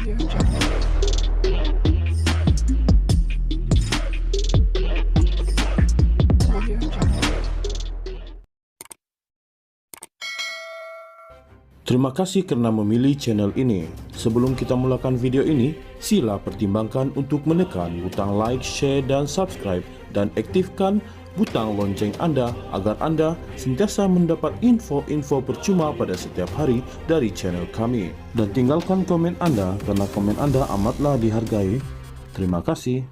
Terima kasih karena memilih channel ini. Sebelum kita mulakan video ini, sila pertimbangkan untuk menekan butang like, share, dan subscribe, dan aktifkan butang lonceng Anda agar Anda sentiasa mendapat info-info percuma pada setiap hari dari channel kami. Dan tinggalkan komen Anda karena komen Anda amatlah dihargai. Terima kasih.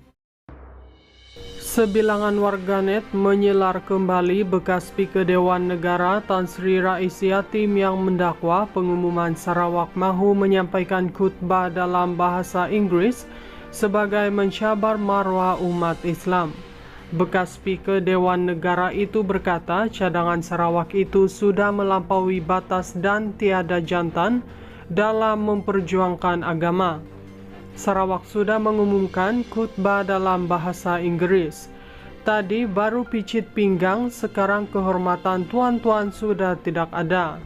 Sebilangan warganet menyelar kembali bekas Speaker Dewan Negara Tan Sri Rais Yatim yang mendakwa pengumuman Sarawak mahu menyampaikan khutbah dalam bahasa Inggeris sebagai mencabar maruah umat Islam. Bekas Speaker Dewan Negara itu berkata cadangan Sarawak itu sudah melampaui batas dan tiada jantan dalam memperjuangkan agama. Sarawak sudah mengumumkan khutbah dalam bahasa Inggeris. Tadi baru picit pinggang, sekarang kehormatan tuan-tuan sudah tidak ada.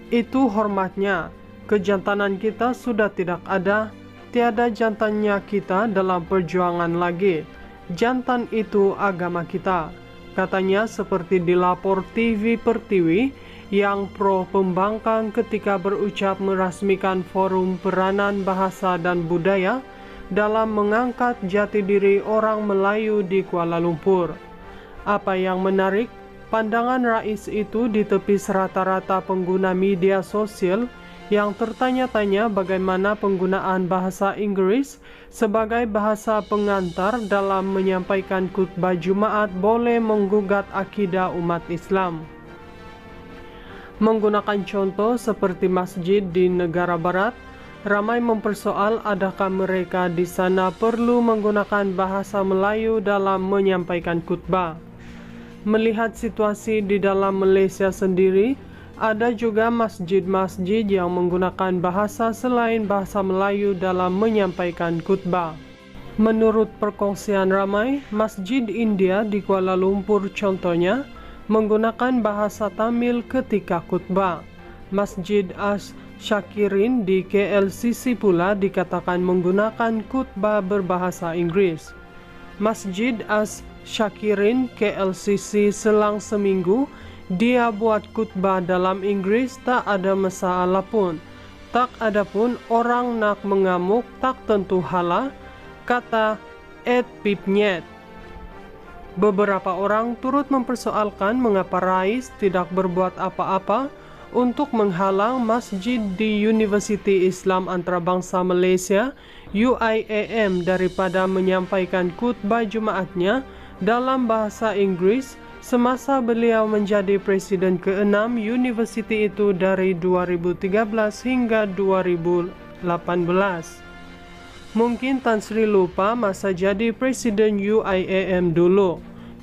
Itu hormatnya, kejantanan kita sudah tidak ada, tiada jantannya kita dalam perjuangan lagi. Jantan itu agama kita, katanya seperti dilapor TV Pertiwi yang pro pembangkang ketika berucap merasmikan Forum Peranan Bahasa dan Budaya dalam mengangkat jati diri orang Melayu di Kuala Lumpur. Apa yang menarik, pandangan Rais itu ditepis rata-rata pengguna media sosial yang tertanya-tanya bagaimana penggunaan bahasa Inggris sebagai bahasa pengantar dalam menyampaikan khutbah Jumaat boleh menggugat akidah umat Islam. Menggunakan contoh seperti masjid di negara barat, ramai mempersoal adakah mereka di sana perlu menggunakan bahasa Melayu dalam menyampaikan khutbah. Melihat situasi di dalam Malaysia sendiri, ada juga masjid-masjid yang menggunakan bahasa selain bahasa Melayu dalam menyampaikan khutbah. Menurut perkongsian ramai, Masjid India di Kuala Lumpur contohnya menggunakan bahasa Tamil ketika khutbah. Masjid Ash-Shakirin di KLCC pula dikatakan menggunakan khutbah berbahasa Inggris. Masjid Ash-Shakirin KLCC selang seminggu dia buat khutbah dalam Inggris, tak ada masalah pun. Tak ada pun orang nak mengamuk, tak tentu halah, kata Ed Pipnyet. Beberapa orang turut mempersoalkan mengapa Rais tidak berbuat apa-apa untuk menghalang masjid di Universiti Islam Antarabangsa Malaysia UIAM daripada menyampaikan khutbah Jumaatnya dalam bahasa Inggris semasa beliau menjadi Presiden ke-6 universiti itu dari 2013 hingga 2018. Mungkin Tan Sri lupa masa jadi Presiden UIAM dulu.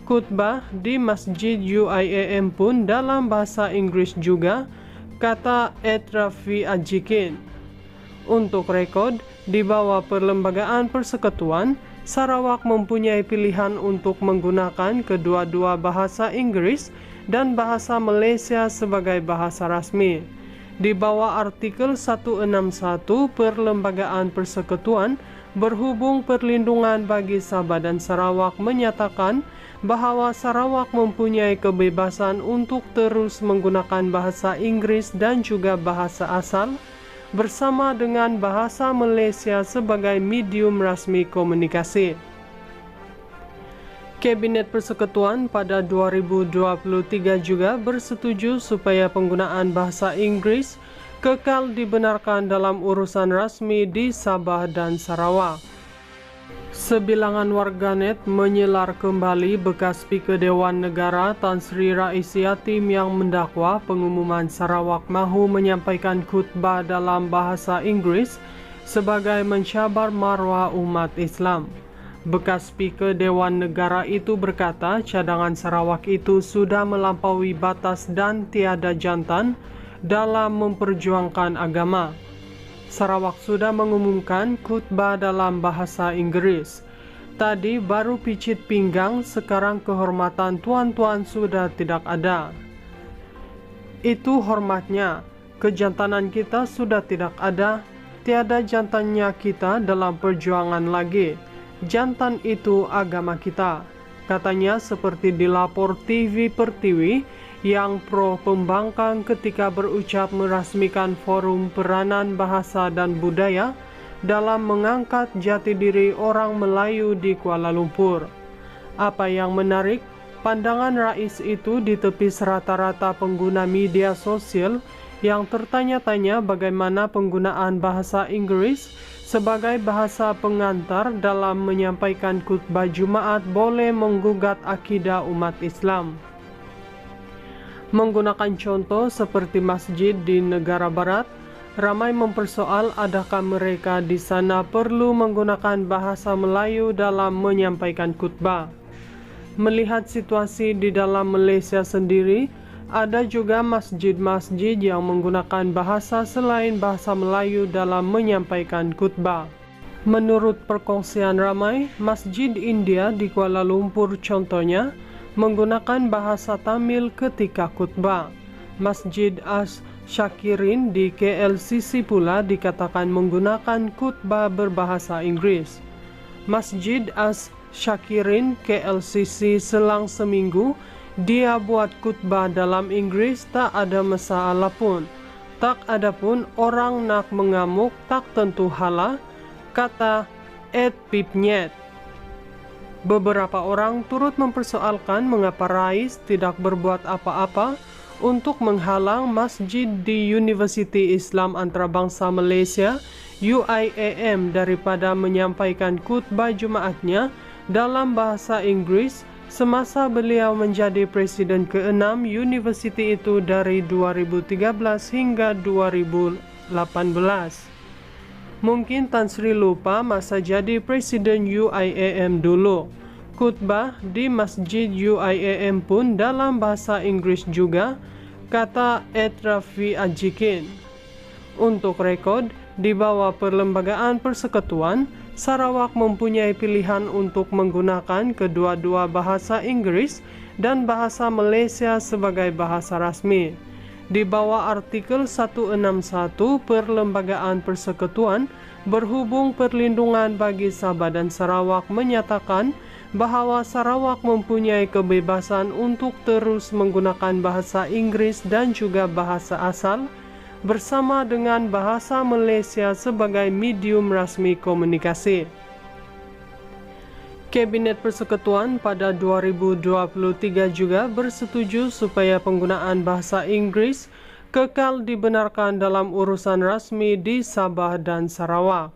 Khutbah di Masjid UIAM pun dalam bahasa Inggris juga, kata Ed Rafi Ajikin. Untuk rekod, di bawah Perlembagaan Persekutuan, Sarawak mempunyai pilihan untuk menggunakan kedua-dua bahasa Inggris dan bahasa Malaysia sebagai bahasa rasmi. Di bawah artikel 161 Perlembagaan Persekutuan, berhubung perlindungan bagi Sabah dan Sarawak menyatakan bahawa Sarawak mempunyai kebebasan untuk terus menggunakan bahasa Inggris dan juga bahasa asal bersama dengan bahasa Malaysia sebagai medium rasmi komunikasi. Kabinet Persekutuan pada 2023 juga bersetuju supaya penggunaan bahasa Inggris kekal dibenarkan dalam urusan rasmi di Sabah dan Sarawak. Sebilangan warganet menyelar kembali bekas Speaker Dewan Negara Tan Sri Rais Yatim yang mendakwa pengumuman Sarawak mahu menyampaikan khutbah dalam bahasa Inggris sebagai mencabar maruah umat Islam. Bekas Speaker Dewan Negara itu berkata cadangan Sarawak itu sudah melampaui batas dan tiada jantan dalam memperjuangkan agama. Sarawak sudah mengumumkan khutbah dalam bahasa Inggris. Tadi baru picit pinggang, sekarang kehormatan tuan-tuan sudah tidak ada. Itu hormatnya, kejantanan kita sudah tidak ada, tiada jantannya kita dalam perjuangan lagi. Jantan itu agama kita. Katanya seperti dilapor TV Pertiwi yang pro pembangkang ketika berucap merasmikan Forum Peranan Bahasa dan Budaya dalam mengangkat jati diri orang Melayu di Kuala Lumpur. Apa yang menarik, pandangan Rais itu ditepis rata-rata pengguna media sosial yang tertanya-tanya bagaimana penggunaan bahasa Inggris sebagai bahasa pengantar dalam menyampaikan khutbah Jumaat boleh menggugat akidah umat Islam. Menggunakan contoh seperti masjid di negara barat, ramai mempersoal adakah mereka di sana perlu menggunakan bahasa Melayu dalam menyampaikan khutbah. Melihat situasi di dalam Malaysia sendiri, ada juga masjid-masjid yang menggunakan bahasa selain bahasa Melayu dalam menyampaikan khutbah. Menurut perkongsian ramai, Masjid India di Kuala Lumpur contohnya menggunakan bahasa Tamil ketika khutbah. Masjid As-Syakirin di KLCC pula dikatakan menggunakan khutbah berbahasa Inggris. Masjid As-Syakirin KLCC selang seminggu dia buat khutbah dalam Inggris, tak ada masalah pun. Tak ada pun orang nak mengamuk, tak tentu halah, kata Ed Pipnyet. Beberapa orang turut mempersoalkan mengapa Rais tidak berbuat apa-apa untuk menghalang masjid di Universiti Islam Antarabangsa Malaysia UIAM daripada menyampaikan khutbah Jumaatnya dalam bahasa Inggris semasa beliau menjadi Presiden ke-6 universiti itu dari 2013 hingga 2018. Mungkin Tan Sri lupa masa jadi Presiden UIAM dulu. Khutbah di Masjid UIAM pun dalam bahasa Inggris juga, kata Ed Rafi Ajikin. Untuk rekod, di bawah Perlembagaan Persekutuan, Sarawak mempunyai pilihan untuk menggunakan kedua-dua bahasa Inggris dan bahasa Malaysia sebagai bahasa rasmi. Di bawah artikel 161 Perlembagaan Persekutuan, berhubung perlindungan bagi Sabah dan Sarawak menyatakan bahawa Sarawak mempunyai kebebasan untuk terus menggunakan bahasa Inggris dan juga bahasa asal bersama dengan bahasa Malaysia sebagai medium rasmi komunikasi. Kabinet Persekutuan pada 2023 juga bersetuju supaya penggunaan bahasa Inggris kekal dibenarkan dalam urusan rasmi di Sabah dan Sarawak.